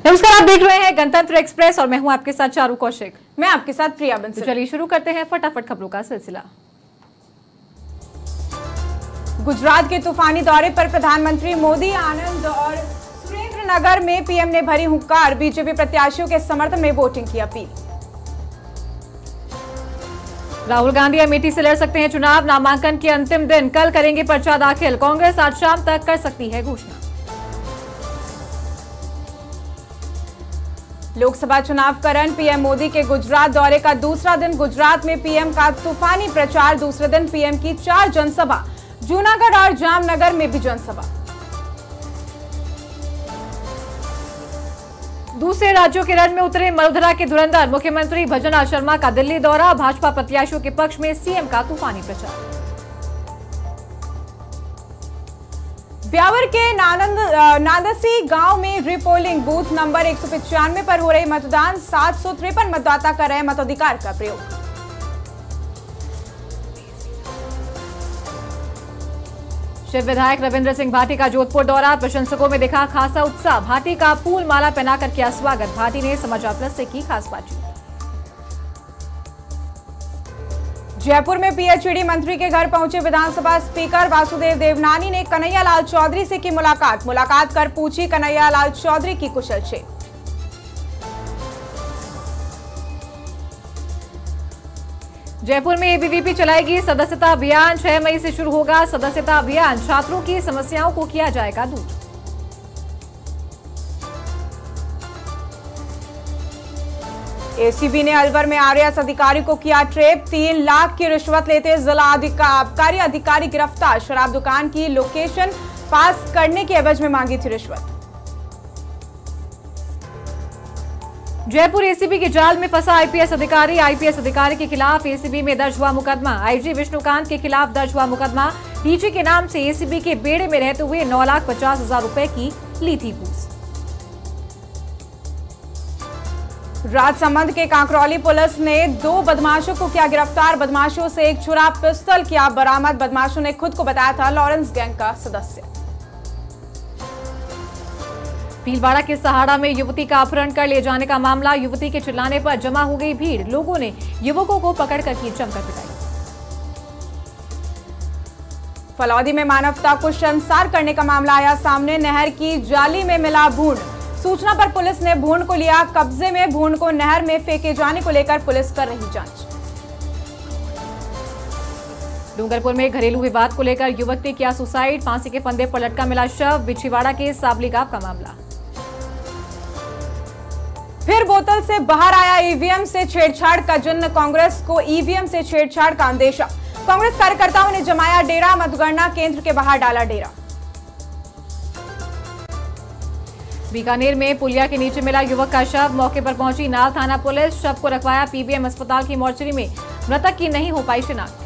नमस्कार, आप देख रहे हैं गणतंत्र एक्सप्रेस और मैं हूं आपके साथ चारू कौशिक। मैं आपके साथ प्रिया बंसल। तो चलिए शुरू करते हैं फटाफट खबरों का सिलसिला। गुजरात के तूफानी दौरे पर प्रधानमंत्री मोदी आनंद और सुरेंद्रनगर में पीएम ने भरी हुंकार, बीजेपी प्रत्याशियों के समर्थन में वोटिंग की अपील। राहुल गांधी अमेठी से लड़ सकते हैं चुनाव, नामांकन के अंतिम दिन, कल करेंगे पर्चा दाखिल, कांग्रेस आज शाम तक कर सकती है घोषणा। लोकसभा चुनाव का रन, पीएम मोदी के गुजरात दौरे का दूसरा दिन, गुजरात में पीएम का तूफानी प्रचार, दूसरे दिन पीएम की 4 जनसभा, जूनागढ़ और जामनगर में भी जनसभा। दूसरे राज्यों के रण में उतरे मरुधरा के धुरंधर, मुख्यमंत्री भजना शर्मा का दिल्ली दौरा, भाजपा प्रत्याशियों के पक्ष में सीएम का तूफानी प्रचार। ब्यावर के नादसी गांव में रिपोलिंग बूथ नंबर 195 पर हो रहे मतदान, 753 मतदाता कर रहे मताधिकार का प्रयोग। शिव विधायक रविंद्र सिंह भाटी का जोधपुर दौरा, प्रशंसकों में दिखा खासा उत्साह, भाटी का फूल माला पहनाकर किया स्वागत, भाटी ने समाचार प्लस से की खास बातचीत। जयपुर में पीएचईडी मंत्री के घर पहुंचे विधानसभा स्पीकर वासुदेव देवनानी ने कन्हैयालाल चौधरी से की मुलाकात कर पूछी कन्हैयालाल चौधरी की कुशलक्षेम। जयपुर में एबीवीपी चलाएगी सदस्यता अभियान, 6 मई से शुरू होगा सदस्यता अभियान, छात्रों की समस्याओं को किया जाएगा दूर। एसीबी ने अलवर में आरएएस अधिकारी को किया ट्रेप, 3 लाख की रिश्वत लेते जिला आबकारी अधिकारी गिरफ्तार, शराब दुकान की लोकेशन पास करने के एवज में मांगी थी रिश्वत। जयपुर एसीबी के जाल में फंसा आईपीएस अधिकारी के खिलाफ एसीबी में दर्ज हुआ मुकदमा, आईजी विष्णुकांत के खिलाफ दर्ज हुआ मुकदमा, डीजी के नाम से एसीबी के बेड़े में रहते हुए 9,50,000 रुपए की ली थी घूस। राजसमंद के कांकरौली पुलिस ने 2 बदमाशों को किया गिरफ्तार, बदमाशों से एक छुरा पिस्टल किया बरामद, बदमाशों ने खुद को बताया था लॉरेंस गैंग का सदस्य। भीलवाड़ा के सहाड़ा में युवती का अपहरण कर ले जाने का मामला, युवती के चिल्लाने पर जमा हो गई भीड़, लोगों ने युवकों को पकड़कर की जमकर पिटाई। फलौदी में मानवता को शर्मसार करने का मामला आया सामने, नहर की जाली में मिला भूंड, सूचना पर पुलिस ने भूंड को लिया कब्जे में, भूंड को नहर में फेंके जाने को लेकर पुलिस कर रही जांच। डूंगरपुर में घरेलू विवाद को लेकर युवक ने किया सुसाइड, फांसी के फंदे पर लटका मिला शव, बिछीवाड़ा के साबली गांव का मामला। फिर बोतल से बाहर आया ईवीएम से छेड़छाड़ का जिन्न, कांग्रेस को ईवीएम से छेड़छाड़ का अंदेशा, कांग्रेस कार्यकर्ताओं ने जमाया डेरा, मतगणना केंद्र के बाहर डाला डेरा। बीकानेर में पुलिया के नीचे मिला युवक का शव, मौके पर पहुंची नाल थाना पुलिस, शव को रखवाया पीबीएम अस्पताल की मोर्चरी में, मृतक की नहीं हो पाई शिनाख्त।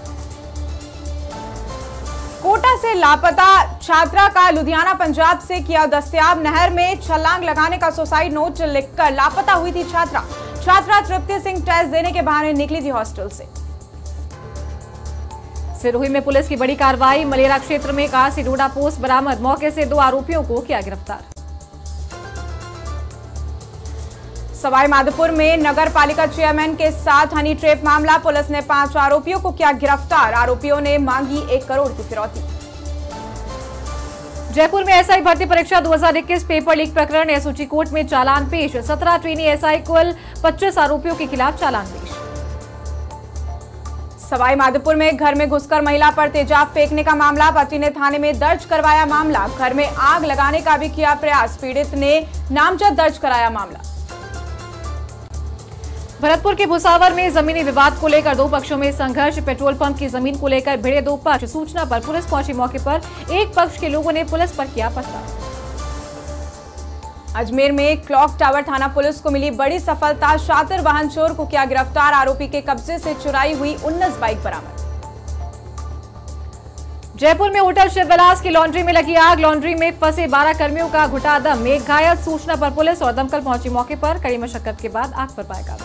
कोटा से लापता छात्रा का लुधियाना पंजाब से किया दस्तयाब, नहर में छलांग लगाने का सुसाइड नोट लिखकर लापता हुई थी छात्रा तृप्ति सिंह टेस्ट देने के बहाने निकली थी हॉस्टल से। सिरोही में पुलिस की बड़ी कार्रवाई, मलेरा क्षेत्र में कासी डोडा पोस्ट बरामद, मौके से 2 आरोपियों को किया गिरफ्तार। सवाई माधोपुर में नगर पालिका चेयरमैन के साथ हनी ट्रैप मामला, पुलिस ने 5 आरोपियों को किया गिरफ्तार, आरोपियों ने मांगी 1 करोड़ की फिरौती। जयपुर में एसआई भर्ती परीक्षा 2021 पेपर लीक प्रकरण, एसओजी कोर्ट में चालान पेश, 17 ट्रेनी एसआई कुल 25 आरोपियों के खिलाफ चालान पेश। सवाई माधोपुर में घर में घुसकर महिला पर तेजाब फेंकने का मामला, पति ने थाने में दर्ज करवाया मामला, घर में आग लगाने का भी किया प्रयास, पीड़ित ने नामजद दर्ज कराया मामला। भरतपुर के भुसावर में जमीनी विवाद को लेकर 2 पक्षों में संघर्ष, पेट्रोल पंप की जमीन को लेकर भिड़े 2 पक्ष, सूचना पर पुलिस पहुंची मौके पर, एक पक्ष के लोगों ने पुलिस पर किया पथराव। अजमेर में क्लॉक टावर थाना पुलिस को मिली बड़ी सफलता, शातिर वाहन चोर को किया गिरफ्तार, आरोपी के कब्जे से चुराई हुई 19 बाइक बरामद। जयपुर में होटल शिवविलास की लॉन्ड्री में लगी आग, लॉन्ड्री में फंसे 12 कर्मियों का घुटा दम, एक घायल, सूचना पर पुलिस और दमकल पहुंची मौके पर, कड़ी मशक्कत के बाद आग पर पाया काबू।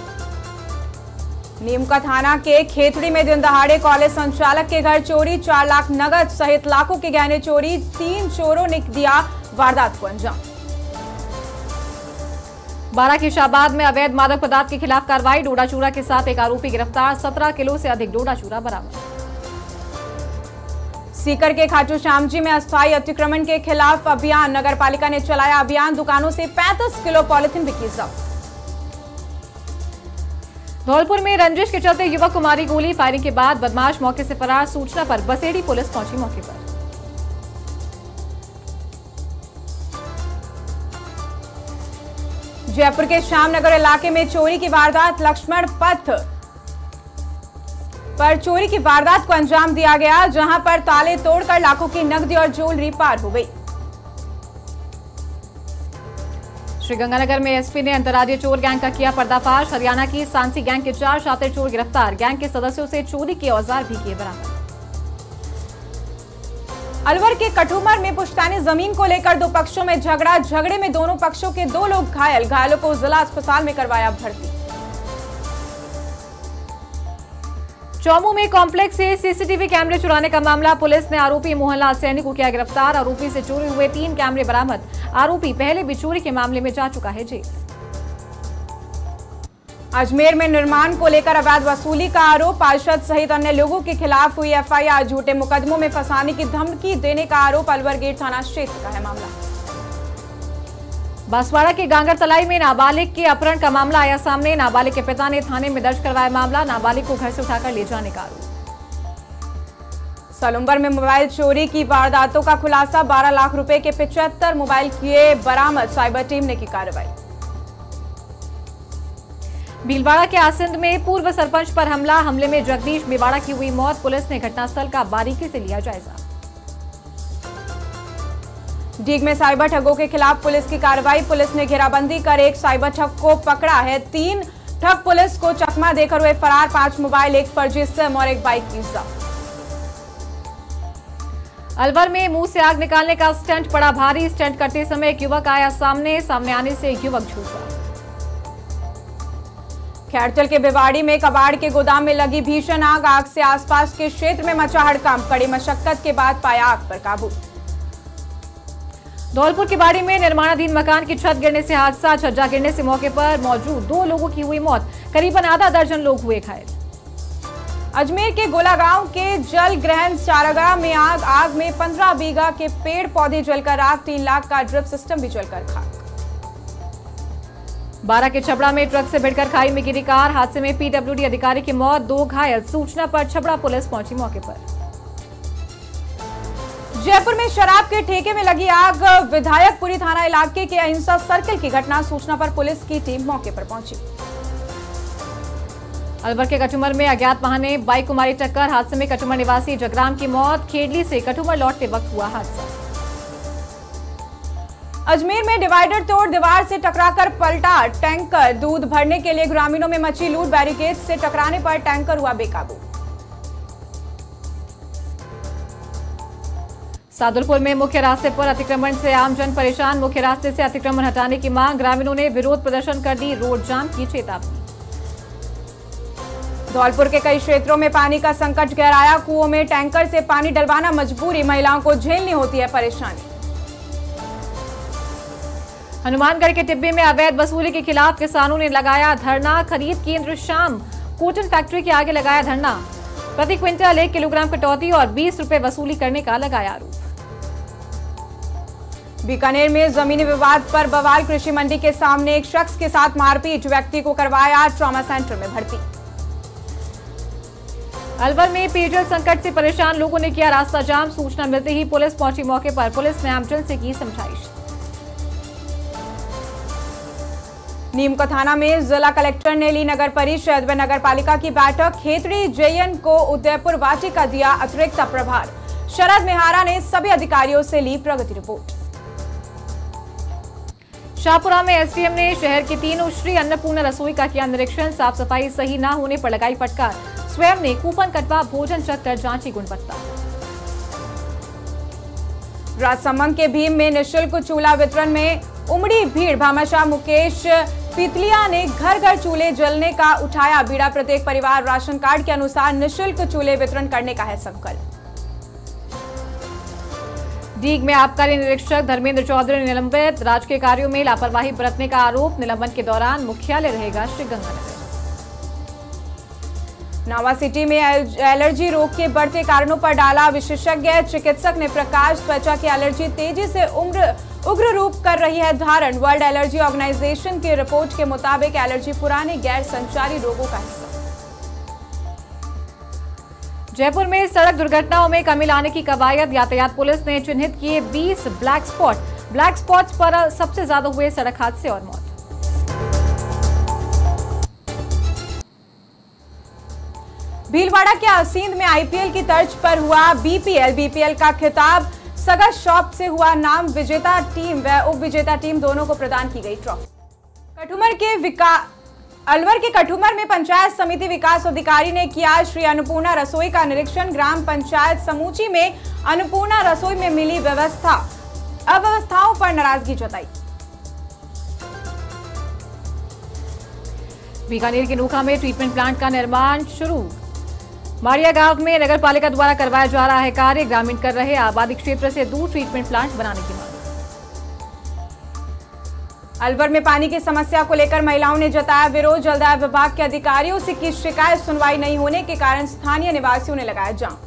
नीमका थाना के खेतड़ी में दिन दहाड़े कॉलेज संचालक के घर चोरी, 4 लाख नगद सहित लाखों के गहने चोरी, 3 चोरों ने दिया वारदात को अंजाम। बारा की शाहबाद में अवैध मादक पदार्थ के खिलाफ कार्रवाई। डोडा चूरा के साथ एक आरोपी गिरफ्तार। 17 किलो से अधिक डोडा चूरा बरामद। सीकर के खाटू श्याम जी में अस्थायी अतिक्रमण के खिलाफ अभियान। नगर पालिका ने चलाया अभियान। दुकानों से 35 किलो पॉलिथीन बिक्री जब्त। धौलपुर में रंजिश के चलते युवक को मारी गोली। फायरिंग के बाद बदमाश मौके से फरार। सूचना पर बसेड़ी पुलिस पहुंची मौके पर। जयपुर के श्यामनगर इलाके में चोरी की वारदात। लक्ष्मण पथ पर चोरी की वारदात को अंजाम दिया गया, जहां पर ताले तोड़कर लाखों की नकदी और ज्वेलरी पार हो गई। श्रीगंगानगर में एसपी ने अंतर्राज्यीय चोर गैंग का किया पर्दाफाश। हरियाणा की सांसी गैंग के 4 शातिर चोर गिरफ्तार। गैंग के सदस्यों से चोरी के औजार भी किए बरामद। अलवर के कठुमर में पुश्तैनी जमीन को लेकर 2 पक्षों में झगड़ा। झगड़े में दोनों पक्षों के 2 लोग घायल। घायलों को जिला अस्पताल में करवाया भर्ती। चौमू में कॉम्प्लेक्स से सीसीटीवी कैमरे चुराने का मामला। पुलिस ने आरोपी मोहनलाल सैनी को किया गिरफ्तार। आरोपी से चोरी हुए 3 कैमरे बरामद। आरोपी पहले भी चोरी के मामले में जा चुका है जेल। अजमेर में निर्माण को लेकर अवैध वसूली का आरोप। पार्षद सहित अन्य लोगों के खिलाफ हुई एफआईआर। झूठे मुकदमों में फंसाने की धमकी देने का आरोप। अलवर गेट थाना क्षेत्र का है मामला। बांसवाड़ा के गांगर तलाई में नाबालिग के अपहरण का मामला आया सामने। नाबालिग के पिता ने थाने में दर्ज करवाया मामला। नाबालिग को घर से उठाकर ले जाने का आरोप। सलुम्बर में मोबाइल चोरी की वारदातों का खुलासा। 12 लाख रुपए के 75 मोबाइल किए बरामद। साइबर टीम ने की कार्रवाई। भीलवाड़ा के आसिंद में पूर्व सरपंच पर हमला। हमले में जगदीश मेवाड़ा की हुई मौत। पुलिस ने घटनास्थल का बारीकी से लिया जायजा। डीग में साइबर ठगों के खिलाफ पुलिस की कार्रवाई। पुलिस ने घेराबंदी कर एक साइबर ठग को पकड़ा है। 3 ठग पुलिस को चकमा देकर हुए फरार। 5 मोबाइल, 1 फर्जी सिम और 1 बाइक की जब्त। अलवर में मुंह से आग निकालने का स्टंट पड़ा भारी। स्टंट करते समय एक युवक आया सामने आने से एक युवक झुलसा। खैरचल के भिवाड़ी में कबाड़ के गोदाम में लगी भीषण आग। आग से आसपास के क्षेत्र में मचा हड़कंप। कड़ी मशक्कत के बाद पाया आग पर काबू। धौलपुर की बाड़ी में निर्माणाधीन मकान की छत गिरने से हादसा। छज्जा गिरने से मौके पर मौजूद 2 लोगों की हुई मौत। करीबन आधा दर्जन लोग हुए घायल। अजमेर के गोला गांव के जल ग्रहण चारागाह में आग में 15 बीघा के पेड़ पौधे जलकर आग। 3 लाख का ड्रिप सिस्टम भी जलकर खाक। बारा के छबड़ा में ट्रक से भिड़कर खाई में गिरी कार। हादसे में पीडब्ल्यूडी अधिकारी की मौत। 2 घायल। सूचना पर छबड़ा पुलिस पहुंची मौके पर। जयपुर में शराब के ठेके में लगी आग। विधायकपुरी थाना इलाके के अहिंसा सर्कल की घटना। सूचना पर पुलिस की टीम मौके पर पहुंची। अलवर के कठुमर में अज्ञात वाहन ने बाइक को मारी टक्कर। हादसे में कठुमर निवासी जगराम की मौत। खेडली से कठुमर लौटते वक्त हुआ हादसा। अजमेर में डिवाइडर तोड़ दीवार से टकराकर पलटा टैंकर। दूध भरने के लिए ग्रामीणों में मची लूट। बैरिकेड से टकराने पर टैंकर हुआ बेकाबू। सादुलपुर में मुख्य रास्ते पर अतिक्रमण से आमजन परेशान। मुख्य रास्ते से अतिक्रमण हटाने की मांग। ग्रामीणों ने विरोध प्रदर्शन कर दी। रोड जाम की चेतावनी। धौलपुर के कई क्षेत्रों में पानी का संकट गहराया। कुओं में टैंकर से पानी डलवाना मजबूरी। महिलाओं को झेलनी होती है परेशानी। हनुमानगढ़ के टिब्बे में अवैध वसूली के खिलाफ किसानों ने लगाया धरना। खरीद केंद्र शाम कॉटन फैक्ट्री के आगे लगाया धरना। प्रति क्विंटल 1 किलोग्राम कटौती और 20 रुपए वसूली करने का लगाया आरोप। बीकानेर में जमीनी विवाद पर बवाल। कृषि मंडी के सामने एक शख्स के साथ मारपीट। व्यक्ति को करवाया ट्रॉमा सेंटर में भर्ती। अलवर में पेयजल संकट से परेशान लोगों ने किया रास्ता जाम। सूचना मिलते ही पुलिस पहुंची मौके पर। पुलिस ने आमजन से की समझाइश। नीमका थाना में जिला कलेक्टर ने ली नगर परिषद व नगर पालिका की बैठक। खेतड़ी जेएन को उदयपुर वाटिका दिया अतिरिक्त प्रभार। शरद मेहरा ने सभी अधिकारियों से ली प्रगति रिपोर्ट। शाहपुरा में एसडीएम ने शहर की 3 श्री अन्नपूर्णा रसोई का किया निरीक्षण। साफ सफाई सही न होने पर लगाई फटकार। स्वयं ने कूपन कटवा भोजन चेक कर जांची गुणवत्ता। राजसमंद के भीम में निःशुल्क चूल्हा वितरण में उमड़ी भीड़। भामाशाह मुकेश पीतलिया ने घर घर चूल्हे जलने का उठाया बीड़ा। प्रत्येक परिवार राशन कार्ड के अनुसार निःशुल्क चूल्हे वितरण करने का है संकल्प। डीग में आबकारी निरीक्षक धर्मेंद्र चौधरी निलंबित, राजकीय कार्यों में लापरवाही बरतने का आरोप। निलंबन के दौरान मुख्यालय रहेगा श्रीगंगानगर। नावा सिटी में एलर्जी रोग के बढ़ते कारणों पर डाला विशेषज्ञ चिकित्सक ने प्रकाश। त्वचा की एलर्जी तेजी से उग्र रूप कर रही है धारण। वर्ल्ड एलर्जी ऑर्गेनाइजेशन की रिपोर्ट के मुताबिक एलर्जी पुराने गैर संचारी रोगों का हिस्सा। जयपुर में सड़क दुर्घटनाओं में कमी लाने की कवायद। यातायात पुलिस ने चिन्हित किए 20 ब्लैक स्पॉट्स पर सबसे ज्यादा हुए सड़क हादसे और मौत। भीलवाड़ा के असींद में आईपीएल की तर्ज पर हुआ बीपीएल का खिताब सगर शॉप से हुआ नाम। विजेता टीम व उप विजेता टीम दोनों को प्रदान की गई ट्रॉफी। अलवर के कठुमर में पंचायत समिति विकास अधिकारी ने किया श्री अन्नपूर्णा रसोई का निरीक्षण। ग्राम पंचायत समूची में अन्नपूर्णा रसोई में मिली अव्यवस्थाओं पर नाराजगी जताई। बीकानेर के नोखा में ट्रीटमेंट प्लांट का निर्माण शुरू। मारिया गांव में नगर पालिका द्वारा करवाया जा रहा है कार्य। ग्रामीण कर रहे आबादी क्षेत्र से दूर ट्रीटमेंट प्लांट बनाने की मांग। अलवर में पानी की समस्या को लेकर महिलाओं ने जताया विरोध। जलदाय विभाग के अधिकारियों से की शिकायत सुनवाई नहीं होने के कारण स्थानीय निवासियों ने लगाया जाम।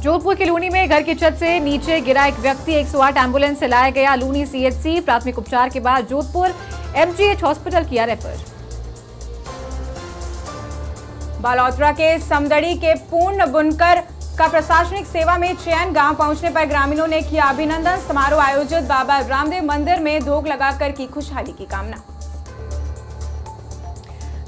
जोधपुर के लूनी में घर की छत से नीचे गिरा एक व्यक्ति। 108 एम्बुलेंस से लाया गया लूनी सीएचसी। प्राथमिक उपचार के बाद जोधपुर एमजीएच हॉस्पिटल किया रेफर। बालोतरा के समदड़ी के पूर्ण बुनकर का प्रशासनिक सेवा में चयन। गांव पहुंचने पर ग्रामीणों ने किया अभिनंदन। समारोह आयोजित बाबा रामदेव मंदिर में धोख लगाकर की खुशहाली की कामना।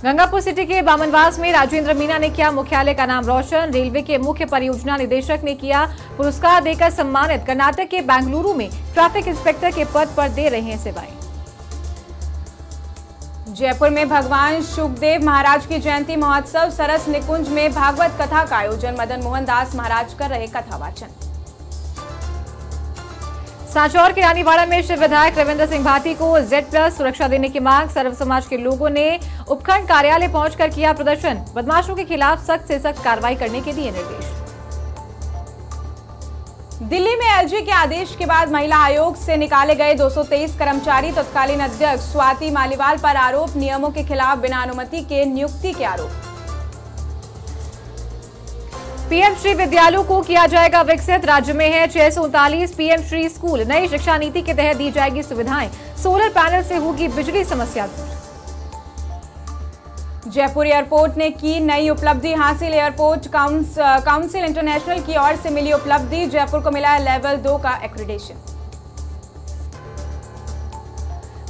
गंगापुर सिटी के बामनवास में राजेंद्र मीना ने किया मुख्यालय का नाम रोशन। रेलवे के मुख्य परियोजना निदेशक ने किया पुरस्कार देकर सम्मानित। कर्नाटक के बेंगलुरु में ट्रैफिक इंस्पेक्टर के पद पर दे रहे हैं सेवाएं। जयपुर में भगवान शुकदेव महाराज की जयंती महोत्सव। सरस निकुंज में भागवत कथा का आयोजन। मदन मोहन दास महाराज कर रहे कथा वाचन। सांचौर के रानीवाड़ा में शिव विधायक रविंद्र सिंह भाटी को Z+ सुरक्षा देने की मांग। सर्व समाज के लोगों ने उपखंड कार्यालय पहुंचकर किया प्रदर्शन। बदमाशों के खिलाफ सख्त से सख्त कार्रवाई करने के दिए निर्देश। दिल्ली में एलजी के आदेश के बाद महिला आयोग से निकाले गए 223 कर्मचारी। तत्कालीन अध्यक्ष स्वाति मालीवाल पर आरोप। नियमों के खिलाफ बिना अनुमति के नियुक्ति के आरोप। पीएम श्री विद्यालयों को किया जाएगा विकसित। राज्य में है 639 पीएम श्री स्कूल। नई शिक्षा नीति के तहत दी जाएगी सुविधाएं। सोलर पैनल से होगी बिजली समस्या दूर। जयपुर एयरपोर्ट ने की नई उपलब्धि हासिल। एयरपोर्ट काउंसिल इंटरनेशनल की ओर से मिली उपलब्धि। जयपुर को मिला है लेवल 2 का एक्रीडेशन।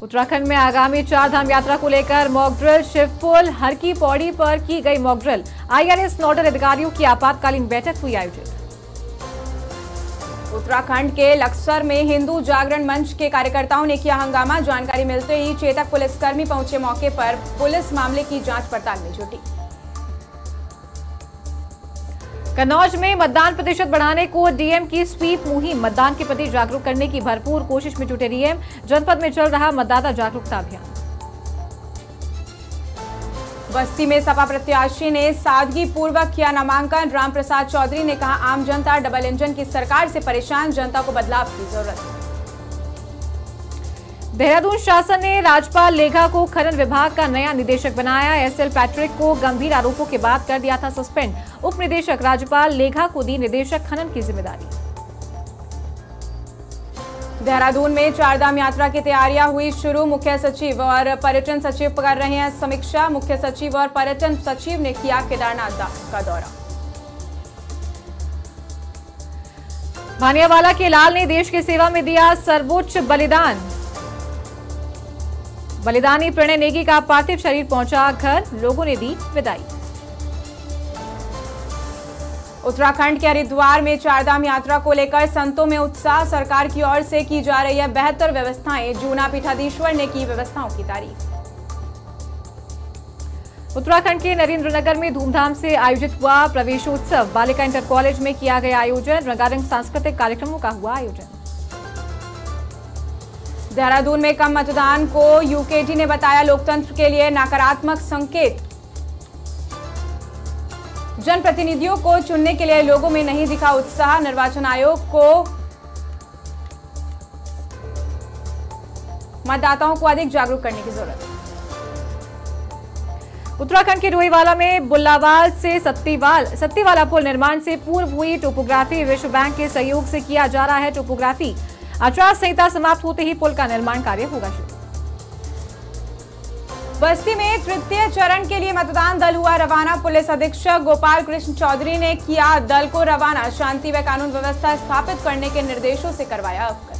उत्तराखंड में आगामी 4 धाम यात्रा को लेकर मॉक ड्रिल। शिवपुल हर की पौड़ी पर की गई मॉक ड्रिल। आईआरएस नोडल अधिकारियों की आपातकालीन बैठक हुई आयोजित। उत्तराखंड के लक्सर में हिंदू जागरण मंच के कार्यकर्ताओं ने किया हंगामा। जानकारी मिलते ही चेतक पुलिसकर्मी पहुंचे मौके पर। पुलिस मामले की जांच पड़ताल में जुटी। कन्नौज में मतदान प्रतिशत बढ़ाने को डीएम की स्वीप मुहिम। मतदान के प्रति जागरूक करने की भरपूर कोशिश में जुटे डीएम। जनपद में चल रहा मतदाता जागरूकता अभियान। बस्ती में सपा प्रत्याशी ने सादगी पूर्वक किया नामांकन। रामप्रसाद चौधरी ने कहा आम जनता डबल इंजन की सरकार से परेशान। जनता को बदलाव की जरूरत। देहरादून शासन ने राज्यपाल लेखा को खनन विभाग का नया निदेशक बनाया। एसएल पैट्रिक को गंभीर आरोपों के बाद कर दिया था सस्पेंड। उप निदेशक राज्यपाल लेखा को दी निदेशक खनन की जिम्मेदारी। देहरादून में 4 धाम यात्रा की तैयारियां हुई शुरू। मुख्य सचिव और पर्यटन सचिव कर रहे हैं समीक्षा। मुख्य सचिव और पर्यटन सचिव ने किया केदारनाथ का दौरा। भानियावाला के लाल ने देश की सेवा में दिया सर्वोच्च बलिदान। बलिदानी प्रणय नेगी का पार्थिव शरीर पहुंचा घर। लोगों ने दी विदाई। उत्तराखंड के हरिद्वार में 4 धाम यात्रा को लेकर संतों में उत्साह। सरकार की ओर से की जा रही है बेहतर व्यवस्थाएं। जूना पीठाधीश्वर ने की व्यवस्थाओं की तारीफ। उत्तराखंड के नरेंद्रनगर में धूमधाम से आयोजित हुआ प्रवेशोत्सव। बालिका इंटर कॉलेज में किया गया आयोजन। रंगारंग सांस्कृतिक कार्यक्रमों का हुआ आयोजन। देहरादून में कम मतदान को यूकेटी ने बताया लोकतंत्र के लिए नकारात्मक संकेत। जनप्रतिनिधियों को चुनने के लिए लोगों में नहीं दिखा उत्साह, निर्वाचन आयोग को मतदाताओं को अधिक जागरूक करने की जरूरत है। उत्तराखंड के रोईवाला में बुल्लावाल से सत्तीवाला पुल निर्माण से पूर्व हुई टोपोग्राफी विश्व बैंक के सहयोग से किया जा रहा है टोपोग्राफी। आचार संहिता समाप्त होते ही पुल का निर्माण कार्य होगा शुरू। बस्ती में तृतीय चरण के लिए मतदान दल हुआ रवाना। पुलिस अधीक्षक गोपाल कृष्ण चौधरी ने किया दल को रवाना। शांति व कानून व्यवस्था स्थापित करने के निर्देशों से करवाया अवगत।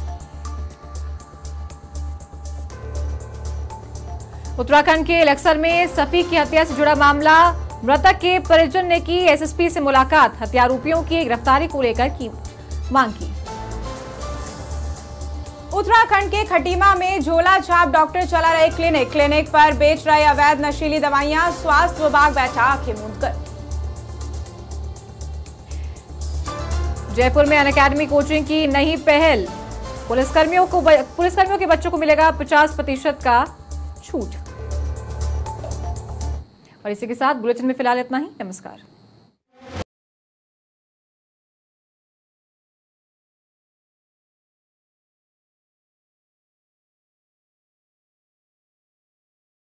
उत्तराखंड के इलेक्सर में सफी की हत्या से जुड़ा मामला, मृतक के परिजन ने की एसएसपी से मुलाकात, हत्यारोपियों की गिरफ्तारी को लेकर की मांग की। उत्तराखंड के खटीमा में झोला छाप डॉक्टर चला रहे क्लिनिक पर बेच रहे अवैध नशीली दवाइयां, स्वास्थ्य विभाग बैठा आंखें मूंद कर। जयपुर में अनअकैडमी कोचिंग की नई पहल, पुलिसकर्मियों के बच्चों को मिलेगा 50% का छूट। और इसी के साथ बुलेटिन में फिलहाल इतना ही। नमस्कार।